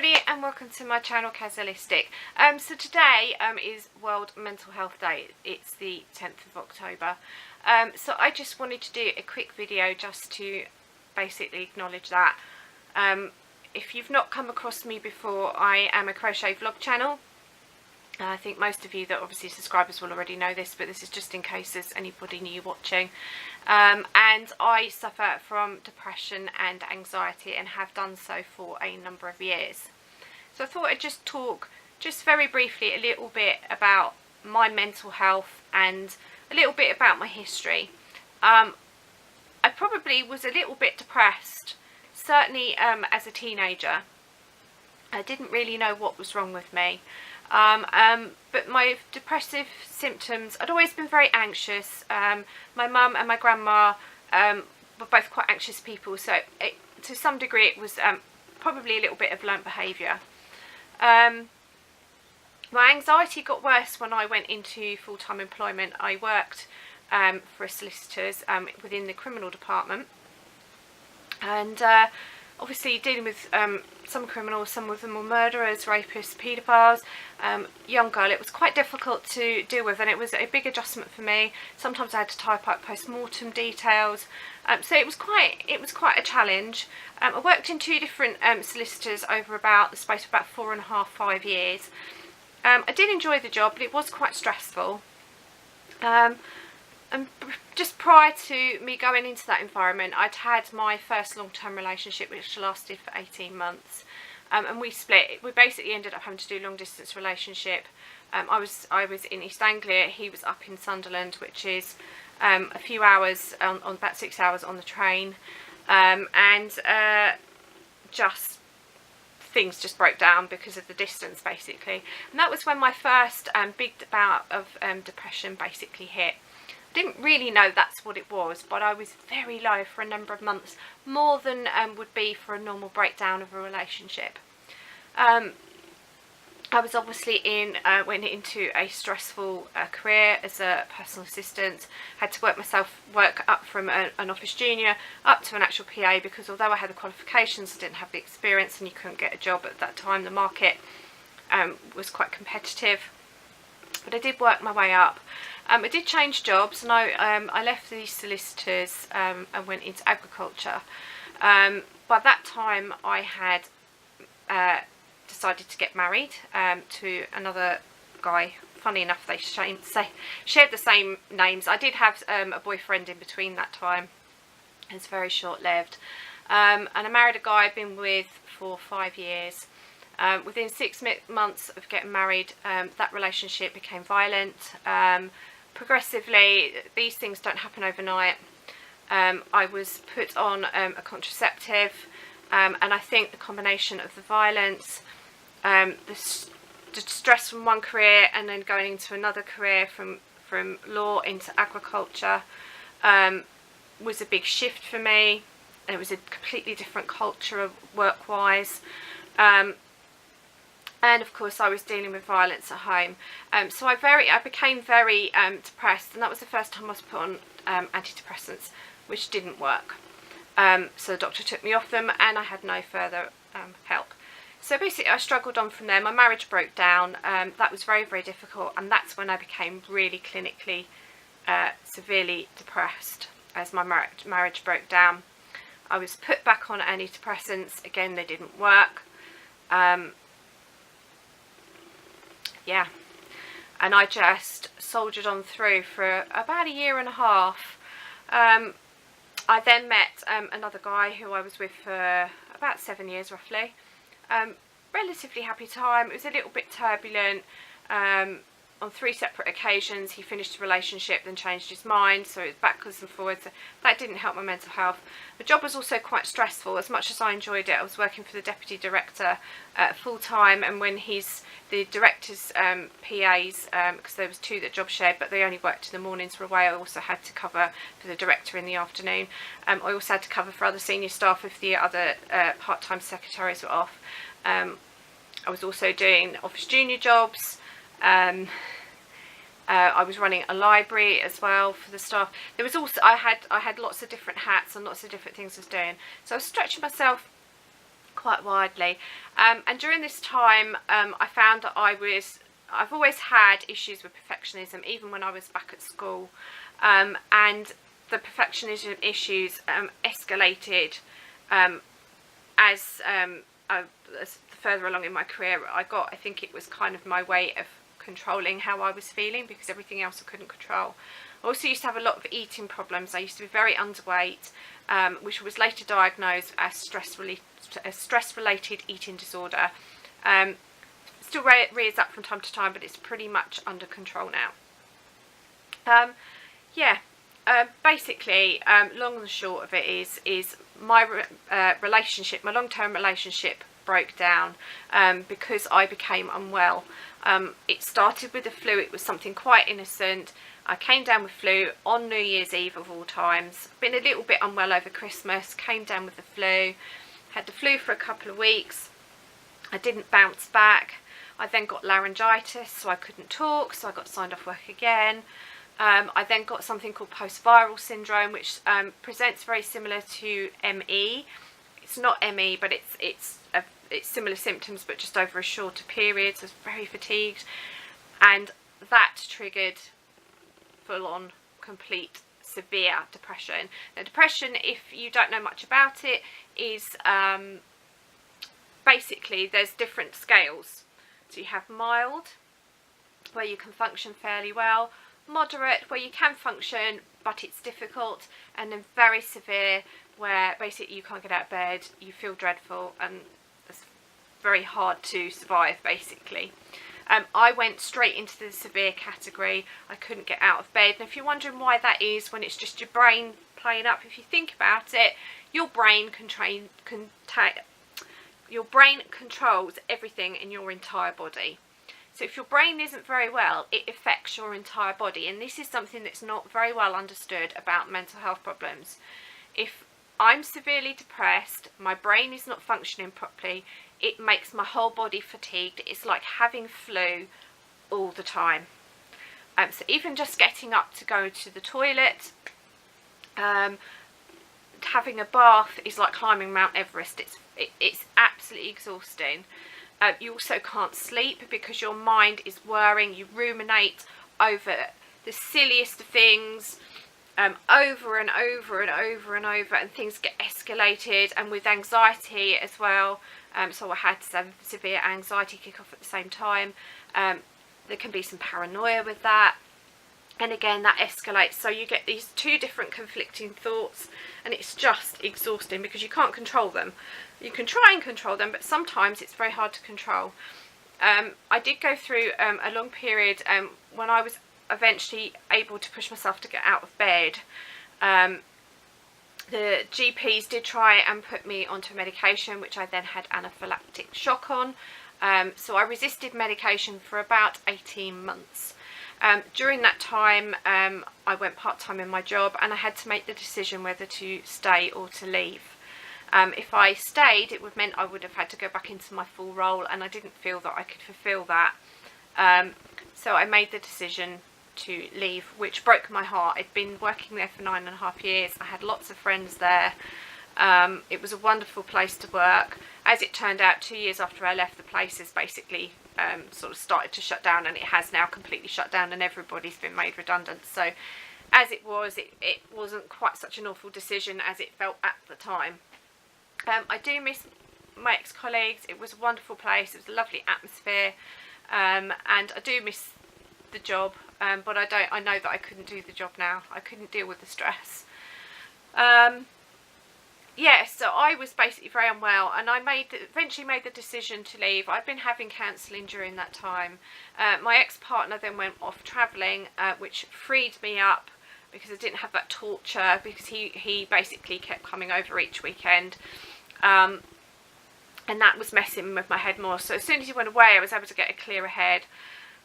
everybody and welcome to my channel Kazzalistic. So today is World Mental Health Day. It's the 10th of October. So I just wanted to do a quick video just to basically acknowledge that. If you've not come across me before, I am a crochet vlog channel. I think most of you that obviously subscribers will already know this, but this is just in case there's anybody new watching. And I suffer from depression and anxiety and have done so for a number of years. So I thought I'd just talk just very briefly a little bit about my mental health and a little bit about my history. I probably was a little bit depressed, certainly as a teenager. I didn't really know what was wrong with me. But my depressive symptoms, I'd always been very anxious. My mum and my grandma were both quite anxious people, so to some degree it was probably a little bit of learnt behaviour. My anxiety got worse when I went into full-time employment. I worked for a solicitor's within the criminal department, and obviously dealing with some criminals, some of them were murderers, rapists, paedophiles, young girl. It was quite difficult to deal with, and it was a big adjustment for me. Sometimes I had to type up post-mortem details, so it was quite a challenge. I worked in two different solicitors over about the space of about 4.5 to 5 years. I did enjoy the job, but it was quite stressful. And just prior to me going into that environment, I'd had my first long-term relationship, which lasted for 18 months. And we split. We basically ended up having to do long-distance relationship. I was in East Anglia, he was up in Sunderland, which is a few hours, on about 6 hours on the train. Just things just broke down because of the distance, basically. And that was when my first big bout of depression basically hit. Didn't really know that's what it was, but I was very low for a number of months, more than would be for a normal breakdown of a relationship. I was obviously went into a stressful career as a personal assistant. Had to work up from an office junior up to an actual PA, because although I had the qualifications, I didn't have the experience, and you couldn't get a job at that time. The market was quite competitive, but I did work my way up. I did change jobs, and I left these solicitors and went into agriculture. By that time I had decided to get married to another guy. Funny enough, they shared the same names. I did have a boyfriend in between that time. It's very short-lived. And I married a guy I'd been with for 5 years. Within 6 months of getting married, that relationship became violent. Progressively, these things don't happen overnight. I was put on a contraceptive, and I think the combination of the violence, the stress from one career and then going into another career from law into agriculture, was a big shift for me. And it was a completely different culture work-wise. And of course I was dealing with violence at home. So I became very depressed, and that was the first time I was put on antidepressants, which didn't work. So the doctor took me off them, and I had no further help. So basically I struggled on from there. My marriage broke down. That was very, very difficult, and that's when I became really clinically severely depressed, as my marriage broke down. I was put back on antidepressants. Again, they didn't work. Yeah, and I just soldiered on through for about 1.5 years. I then met another guy who I was with for about 7 years roughly. Relatively happy time. It was a little bit turbulent. On 3 separate occasions he finished the relationship, then changed his mind, so it was backwards and forwards. That didn't help my mental health. The job was also quite stressful. As much as I enjoyed it, I was working for the deputy director full time, and when the director's PAs, because there was 2 that job shared, but they only worked in the mornings for a while, I also had to cover for the director in the afternoon. I also had to cover for other senior staff if the other part-time secretaries were off. I was also doing office junior jobs. I was running a library as well for the staff. There was also I had lots of different hats and lots of different things I was doing. So I was stretching myself quite widely. And during this time, I found that I've always had issues with perfectionism, even when I was back at school, and the perfectionism issues escalated as further along in my career I got. I think it was kind of my way of controlling how I was feeling, because everything else I couldn't control. I also used to have a lot of eating problems. I used to be very underweight, which was later diagnosed as stress-related eating disorder. Still rears up from time to time, but it's pretty much under control now. Basically, long and short of it is my relationship, my long-term relationship broke down because I became unwell. It started with the flu. It was something quite innocent. I came down with flu on New Year's Eve of all times. Been a little bit unwell over Christmas, came down with the flu, had the flu for a couple of weeks. I didn't bounce back. I then got laryngitis, so I couldn't talk, so I got signed off work again. I then got something called post-viral syndrome, which presents very similar to ME. It's not ME, but it's similar symptoms, but just over a shorter period. So I was very fatigued, and that triggered full-on, complete, severe depression. Now, depression, if you don't know much about it, is basically there's different scales. So you have mild, where you can function fairly well, moderate, where you can function but it's difficult, and then very severe, where basically you can't get out of bed, you feel dreadful, and it's very hard to survive basically. I went straight into the severe category. I couldn't get out of bed, and if you're wondering why that is, when it's just your brain playing up, if you think about it, your brain controls everything in your entire body. So if your brain isn't very well, it affects your entire body, and this is something that's not very well understood about mental health problems. If I'm severely depressed, my brain is not functioning properly, it makes my whole body fatigued. It's like having flu all the time. So even just getting up to go to the toilet, having a bath is like climbing Mount Everest. It's absolutely exhausting. You also can't sleep because your mind is whirring. You ruminate over the silliest of things over and over and over and over, and things get escalated, and with anxiety as well. So I had some severe anxiety kick off at the same time. There can be some paranoia with that, and again that escalates. So you get these two different conflicting thoughts, and it's just exhausting because you can't control them. You can try and control them, but sometimes it's very hard to control. I did go through a long period when I was eventually able to push myself to get out of bed. The GPs did try and put me onto medication, which I then had anaphylactic shock on. So I resisted medication for about 18 months. During that time, I went part-time in my job, and I had to make the decision whether to stay or to leave. If I stayed, it would meant I would have had to go back into my full role, and I didn't feel that I could fulfill that. So I made the decision to leave, which broke my heart. I'd been working there for 9.5 years. I had lots of friends there. It was a wonderful place to work. As it turned out, 2 years after I left, the place has basically sort of started to shut down, and it has now completely shut down, and everybody's been made redundant. So as it was, it wasn't quite such an awful decision as it felt at the time. I do miss my ex-colleagues. It was a wonderful place. It was a lovely atmosphere, and I do miss the job, but I know that I couldn't do the job now. I couldn't deal with the stress. So I was basically very unwell, and I eventually made the decision to leave. I'd been having counselling during that time. My ex-partner then went off travelling, which freed me up because I didn't have that torture, because he basically kept coming over each weekend. And that was messing with my head more. So as soon as he went away, I was able to get a clearer head.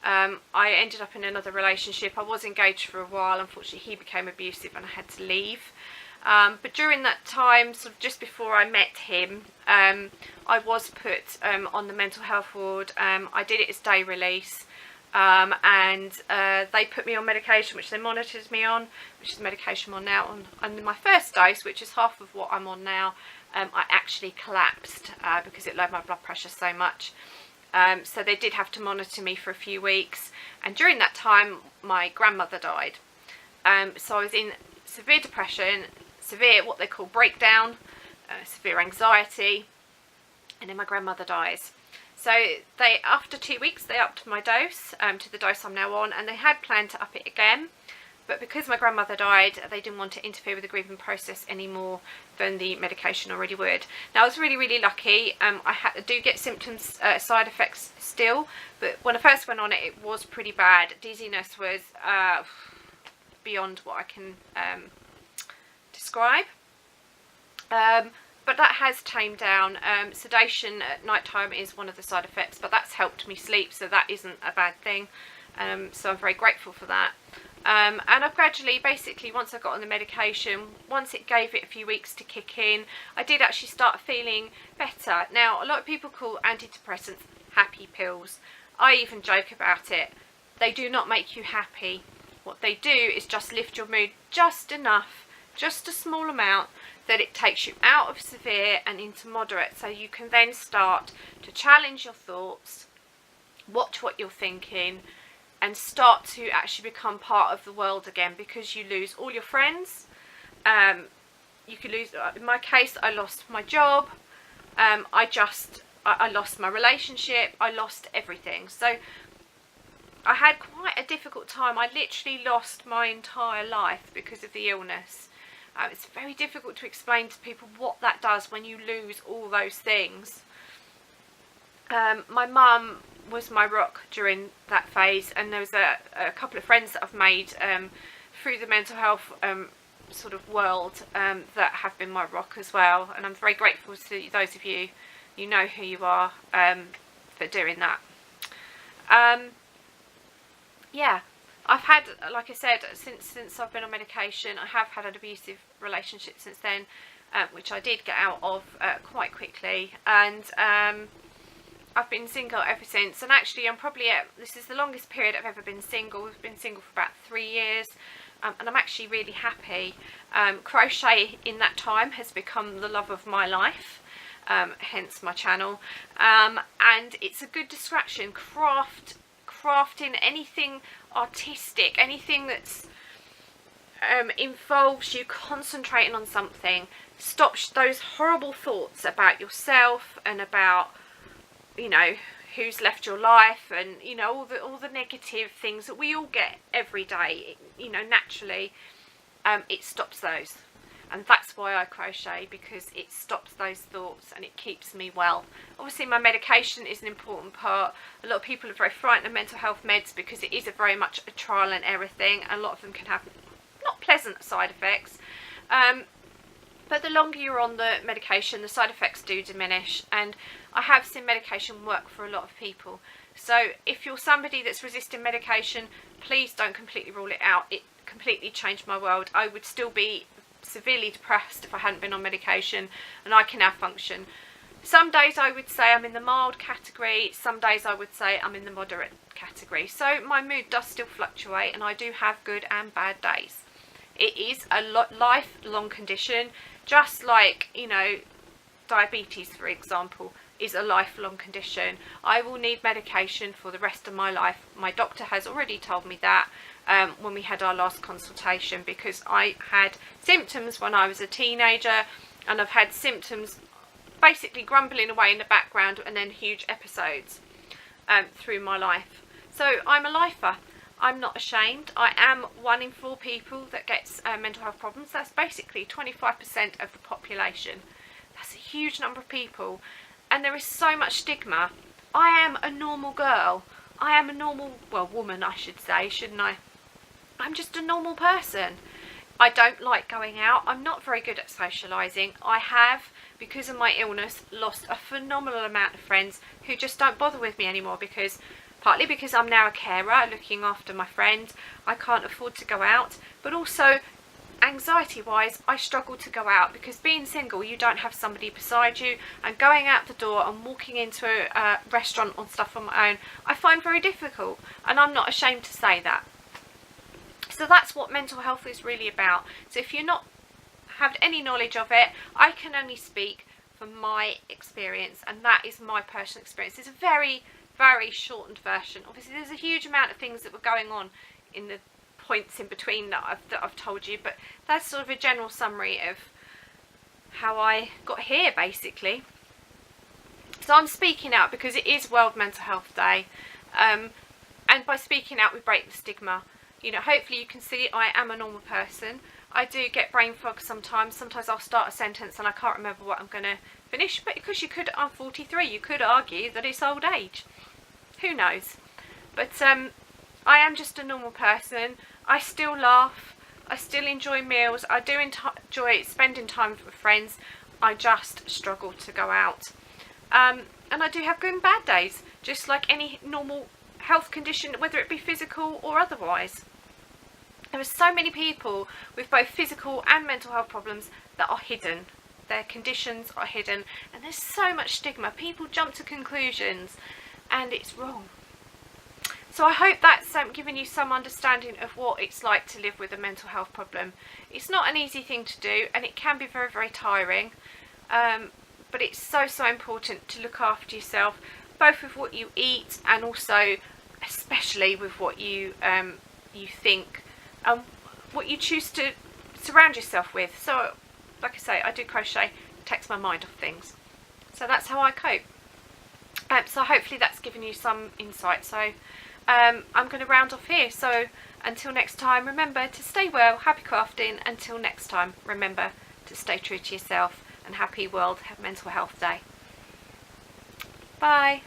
I ended up in another relationship. I was engaged for a while. Unfortunately, he became abusive and I had to leave. But during that time, sort of just before I met him, I was put on the mental health ward. I did it as day release. And they put me on medication, which they monitored me on, which is medication I'm on now on my first dose, which is half of what I'm on now. I actually collapsed because it lowered my blood pressure so much. So they did have to monitor me for a few weeks, and during that time my grandmother died. So I was in severe depression, severe what they call breakdown, severe anxiety, and then my grandmother dies. So they, after 2 weeks, they upped my dose to the dose I'm now on, and they had planned to up it again, but because my grandmother died, they didn't want to interfere with the grieving process any more than the medication already would. Now, I was really lucky. I do get symptoms, side effects still, but when I first went on it, it was pretty bad. Dizziness was beyond what I can describe. But that has tamed down. Sedation at night time is one of the side effects, but that's helped me sleep, so that isn't a bad thing. So I'm very grateful for that. And I've gradually, basically, once I got on the medication, once it gave it a few weeks to kick in, I did actually start feeling better. Now, a lot of people call antidepressants happy pills. I even joke about it. They do not make you happy. What they do is just lift your mood just enough, just a small amount, that it takes you out of severe and into moderate, so you can then start to challenge your thoughts, watch what you're thinking, and start to actually become part of the world again, because you lose all your friends. You could lose, in my case, I lost my job, I lost my relationship, I lost everything. So I had quite a difficult time. I literally lost my entire life because of the illness. It's very difficult to explain to people what that does when you lose all those things. My mum was my rock during that phase, and there was a couple of friends that I've made through the mental health sort of world that have been my rock as well, and I'm very grateful to those of you, you know who you are, for doing that. Yeah, I've had, like I said, since I've been on medication, I have had an abusive relationship since then, which I did get out of quite quickly, and I've been single ever since. And actually, I'm probably this is the longest period I've ever been single. We've been single for about 3 years, and I'm actually really happy. Crochet in that time has become the love of my life, hence my channel, and it's a good distraction. Crafting, anything artistic, anything that's involves you concentrating on something, stops those horrible thoughts about yourself and about, you know, who's left your life, and you know, all the negative things that we all get every day, you know, naturally. It stops those, and that's why I crochet, because it stops those thoughts and it keeps me well. Obviously my medication is an important part. A lot of people are very frightened of mental health meds because it is very much a trial and error thing. A lot of them can have not pleasant side effects, but the longer you're on the medication, the side effects do diminish, and I have seen medication work for a lot of people. So if you're somebody that's resisting medication, please don't completely rule it out. It completely changed my world. I would still be severely depressed if I hadn't been on medication, and I can now function. Some days I would say I'm in the mild category, some days I would say I'm in the moderate category. So my mood does still fluctuate, and I do have good and bad days. It is a lifelong condition, just like, you know, diabetes, for example, is a lifelong condition. I will need medication for the rest of my life. My doctor has already told me that when we had our last consultation, because I had symptoms when I was a teenager, and I've had symptoms basically grumbling away in the background, and then huge episodes through my life. So I'm a lifer. I'm not ashamed. I am 1 in 4 people that gets mental health problems. That's basically 25% of the population. That's a huge number of people, and there is so much stigma. I am a normal girl. I am a normal, well, woman I should say, shouldn't I? I'm just a normal person. I don't like going out. I'm not very good at socialising. I have, because of my illness, lost a phenomenal amount of friends who just don't bother with me anymore, because partly because I'm now a carer looking after my friends, I can't afford to go out, but also anxiety wise I struggle to go out, because being single you don't have somebody beside you, and going out the door and walking into a restaurant or stuff on my own I find very difficult, and I'm not ashamed to say that. So that's what mental health is really about. So if you're not have any knowledge of it, I can only speak from my experience, and that is my personal experience. It's a very, very shortened version. Obviously there's a huge amount of things that were going on in the points in between that I've told you, but that's sort of a general summary of how I got here, basically. So I'm speaking out because it is World Mental Health Day, and by speaking out we break the stigma. You know, hopefully you can see I am a normal person. I do get brain fog sometimes. I'll start a sentence and I can't remember what I'm going to finish, but because I'm 43, you could argue that it's old age. Who knows? But I am just a normal person. I still laugh. I still enjoy meals. I do enjoy spending time with friends. I just struggle to go out. And I do have good and bad days, just like any normal health condition, whether it be physical or otherwise. There are so many people with both physical and mental health problems that are hidden. Their conditions are hidden, and there's so much stigma. People jump to conclusions, and it's wrong. So I hope that's given you some understanding of what it's like to live with a mental health problem. It's not an easy thing to do, and it can be very, very tiring. But it's so, so important to look after yourself, both with what you eat and also especially with what you think, what you choose to surround yourself with. So like I say, I do crochet, it takes my mind off things. So that's how I cope. So hopefully that's given you some insight. So I'm going to round off here. So until next time, remember to stay well, happy crafting. Until next time, remember to stay true to yourself, and happy World Mental Health Day. Bye.